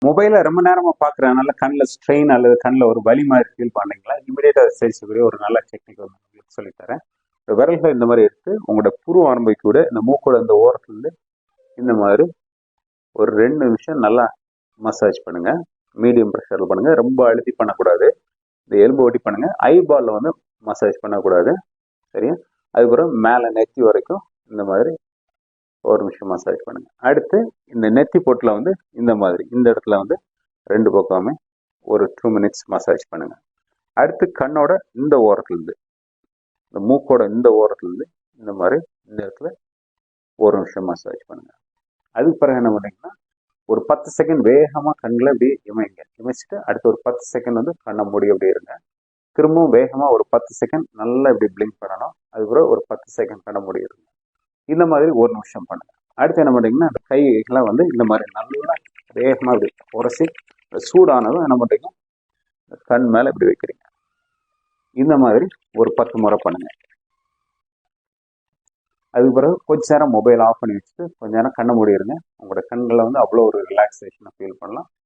மொபைலை ரொம்ப நேரமாக பார்க்குறதுனால கண்ணில் ஸ்ட்ரெயின் அல்லது கண்ணில் ஒரு வலி மாதிரி ஃபீல் பண்ணீங்களா, இமீடியட்டாக செய்யக்கூடிய ஒரு நல்ல டெக்னிக் வந்து உங்களுக்கு சொல்லித்தரேன். விரல்கள் இந்த மாதிரி எடுத்து உங்களோட புரு ஆரம்பை கூட இந்த மூக்கோட இந்த ஓரத்துலேருந்து இந்த மாதிரி ஒரு 2 நிமிஷம் நல்லா மசாஜ் பண்ணுங்க. மீடியம் ப்ரெஷரில் பண்ணுங்க, ரொம்ப அழுத்தி பண்ணக்கூடாது. இந்த எலும்பு ஒட்டி பண்ணுங்க. ஐபாலில் வந்து மசாஜ் பண்ணக்கூடாது, சரியா? அதுக்கப்புறம் மேலே நெத்தி வரைக்கும் இந்த மாதிரி ஒரு நிமிஷம் மசாஜ் பண்ணுங்க. அடுத்து இந்த நெத்தி பொட்டில் வந்து இந்த மாதிரி இந்த இடத்துல வந்து 2 பக்கமே ஒரு 2 மினிட்ஸ் மசாஜ் பண்ணுங்க. அடுத்து கண்ணோட இந்த ஓரத்துலேருந்து இந்த மூக்கோட இந்த ஓரத்துலேருந்து இந்த மாதிரி இந்த இடத்துல ஒரு நிமிஷம் மசாஜ் பண்ணுங்க. அதுக்கு பிறகு என்ன பண்ணீங்கன்னா ஒரு 10 செகண்ட் வேகமாக கண்ணில் இப்படி இமைச்சிட்டு அடுத்து ஒரு 10 செகண்ட் வந்து கண்ணை மூடி அப்படி இருங்க. திரும்பவும் வேகமாக ஒரு 10 செகண்ட் நல்லா இப்படி பிளிங்க் பண்ணணும். அதுக்கப்புறம் ஒரு 10 செகண்ட் கண்ணை மூடி இருங்க. இந்த மாதிரி ஒரு நிமிஷம் பண்ணுங்க. அடுத்து என்ன பண்ணுறீங்கன்னா அந்த கைகளாம் வந்து இந்த மாதிரி நல்லா வேகமாக இப்படி உரசி சூடானதும் என்ன பண்ணுறீங்க, கண் மேலே இப்படி வைக்கிறீங்க. இந்த மாதிரி ஒரு 10 முறை பண்ணுங்க. அதுக்கு பிறகு கொஞ்ச நேரம் மொபைல் ஆஃப் பண்ணி வச்சுட்டு கொஞ்ச நேரம் கண்ணை மூடி இருங்க. உங்களோட கண்களை வந்து அவ்வளோ ஒரு ரிலாக்ஸேஷனை ஃபீல் பண்ணலாம்.